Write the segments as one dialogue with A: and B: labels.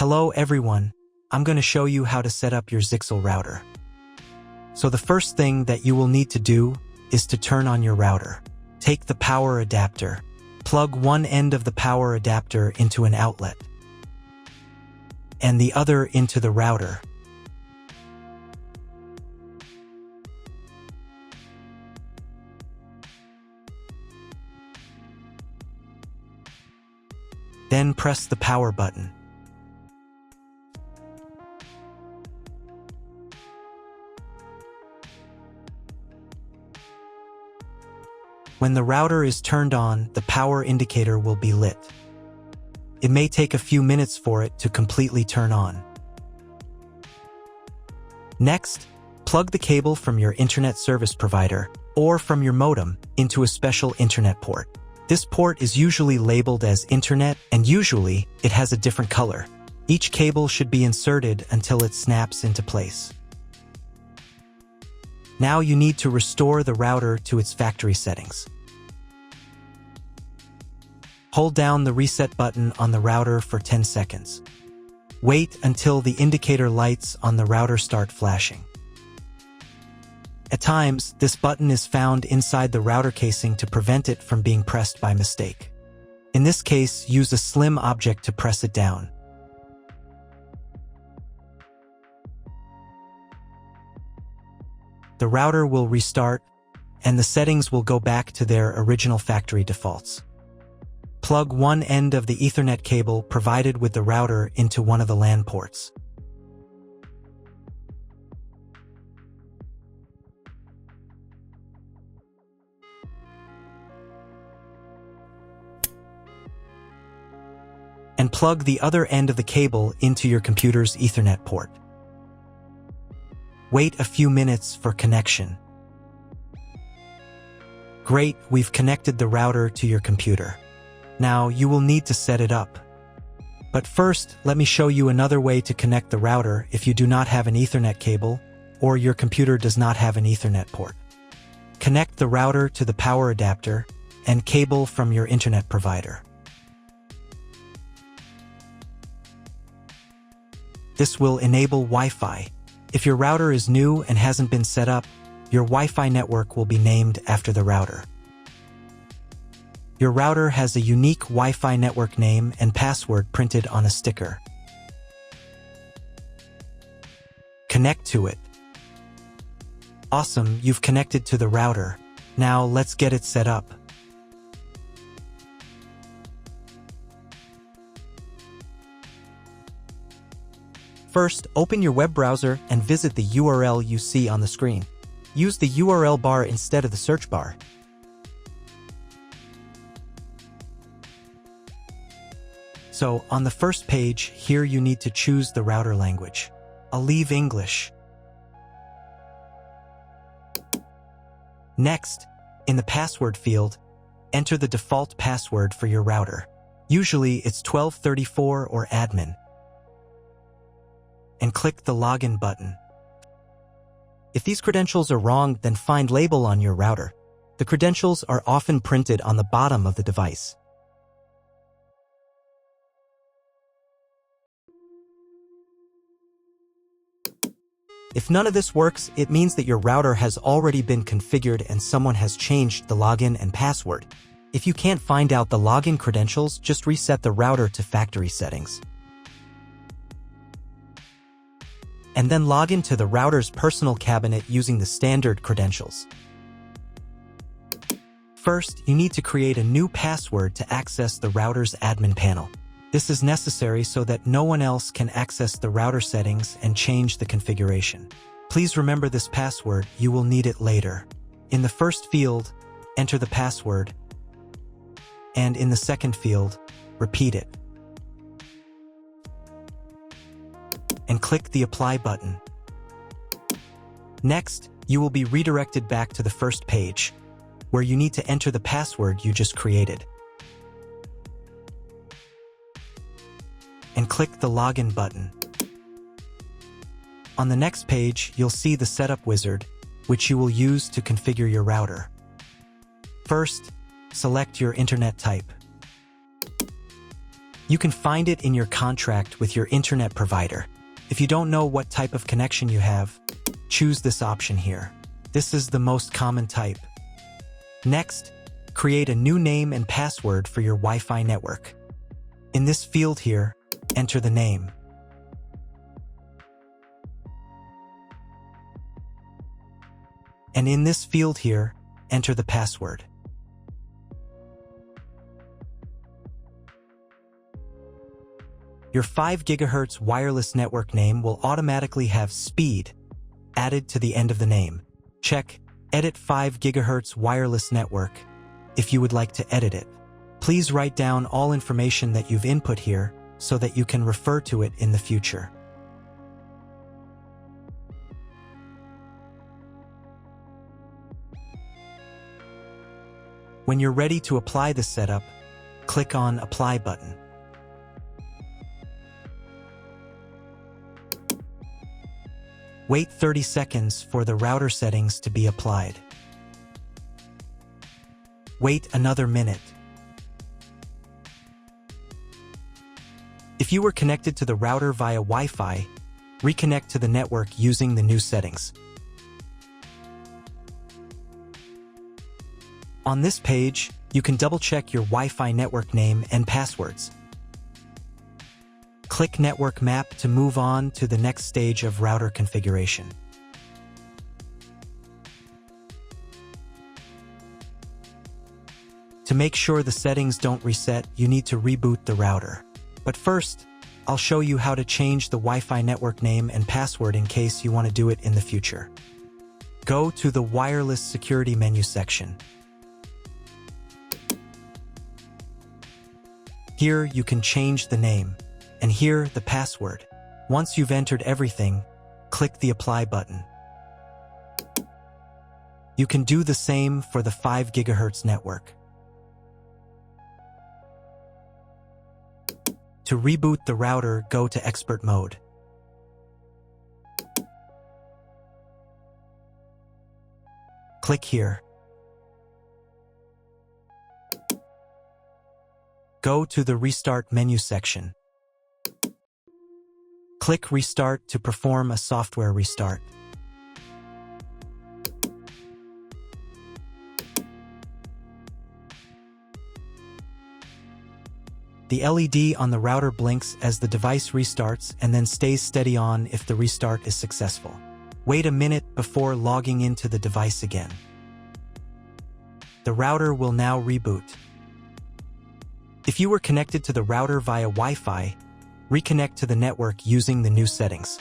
A: Hello everyone, I'm going to show you how to set up your Zyxel router. So the first thing that you will need to do is to turn on your router. Take the power adapter. Plug one end of the power adapter into an outlet and the other into the router. Then press the power button. When the router is turned on, the power indicator will be lit. It may take a few minutes for it to completely turn on. Next, plug the cable from your internet service provider or from your modem into a special internet port. This port is usually labeled as Internet, and usually it has a different color. Each cable should be inserted until it snaps into place. Now you need to restore the router to its factory settings. Hold down the reset button on the router for 10 seconds. Wait until the indicator lights on the router start flashing. At times, this button is found inside the router casing to prevent it from being pressed by mistake. In this case, use a slim object to press it down. The router will restart, and the settings will go back to their original factory defaults. Plug one end of the Ethernet cable provided with the router into one of the LAN ports. And plug the other end of the cable into your computer's Ethernet port. Wait a few minutes for connection. Great, we've connected the router to your computer. Now you will need to set it up. But first, let me show you another way to connect the router if you do not have an Ethernet cable or your computer does not have an Ethernet port. Connect the router to the power adapter and cable from your internet provider. This will enable Wi-Fi. If your router is new and hasn't been set up, your Wi-Fi network will be named after the router. Your router has a unique Wi-Fi network name and password printed on a sticker. Connect to it. Awesome, you've connected to the router. Now let's get it set up. First, open your web browser and visit the URL you see on the screen. Use the URL bar instead of the search bar. So, on the first page, here you need to choose the router language. I'll leave English. Next, in the password field, enter the default password for your router. Usually it's 1234 or admin. And click the login button. If these credentials are wrong, then find label on your router. The credentials are often printed on the bottom of the device. If none of this works, it means that your router has already been configured and someone has changed the login and password. If you can't find out the login credentials, just reset the router to factory settings. And then log into the router's personal cabinet using the standard credentials. First, you need to create a new password to access the router's admin panel. This is necessary so that no one else can access the router settings and change the configuration. Please remember this password, you will need it later. In the first field, enter the password, and in the second field, repeat it. And click the Apply button. Next, you will be redirected back to the first page, where you need to enter the password you just created. And click the Login button. On the next page, you'll see the Setup wizard, which you will use to configure your router. First, select your internet type. You can find it in your contract with your internet provider. If you don't know what type of connection you have, choose this option here. This is the most common type. Next, create a new name and password for your Wi-Fi network. In this field here, enter the name. And in this field here, enter the password. Your 5 GHz wireless network name will automatically have speed added to the end of the name. Check Edit 5 GHz wireless network if you would like to edit it. Please write down all information that you've input here so that you can refer to it in the future. When you're ready to apply the setup, click on Apply button. Wait 30 seconds for the router settings to be applied. Wait another minute. If you were connected to the router via Wi-Fi, reconnect to the network using the new settings. On this page, you can double-check your Wi-Fi network name and passwords. Click Network Map to move on to the next stage of router configuration. To make sure the settings don't reset, you need to reboot the router. But first, I'll show you how to change the Wi-Fi network name and password in case you want to do it in the future. Go to the Wireless Security menu section. Here you can change the name, and here the password. Once you've entered everything, click the Apply button. You can do the same for the 5 GHz network. To reboot the router, go to Expert Mode. Click here. Go to the Restart menu section. Click Restart to perform a software restart. The LED on the router blinks as the device restarts and then stays steady on if the restart is successful. Wait a minute before logging into the device again. The router will now reboot. If you were connected to the router via Wi-Fi, reconnect to the network using the new settings.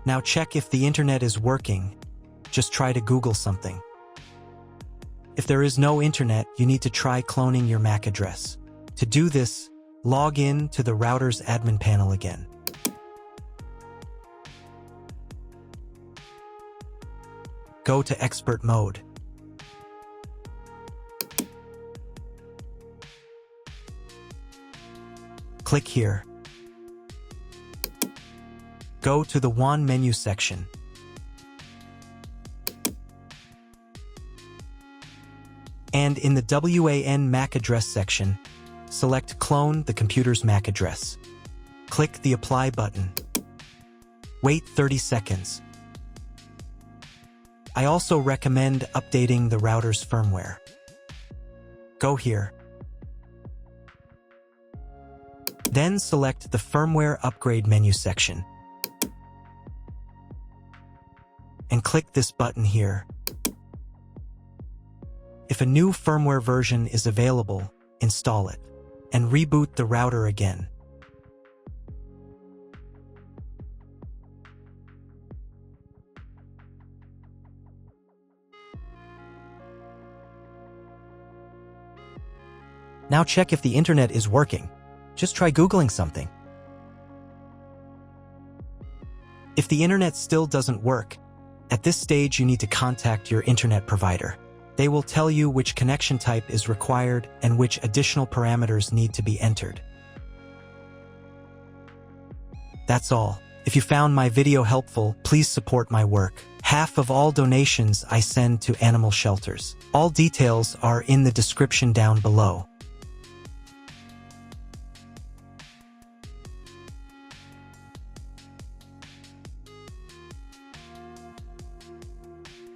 A: Now check if the internet is working. Just try to Google something. If there is no internet, you need to try cloning your MAC address. To do this, log in to the router's admin panel again. Go to Expert Mode. Click here. Go to the WAN menu section. And in the WAN MAC address section, select Clone the computer's MAC address. Click the Apply button. Wait 30 seconds. I also recommend updating the router's firmware. Go here. Then select the Firmware Upgrade menu section. And click this button here. If a new firmware version is available, install it, and reboot the router again. Now check if the internet is working. Just try Googling something. If the internet still doesn't work, at this stage you need to contact your internet provider. They will tell you which connection type is required and which additional parameters need to be entered. That's all. If you found my video helpful, please support my work. Half of all donations I send to animal shelters. All details are in the description down below.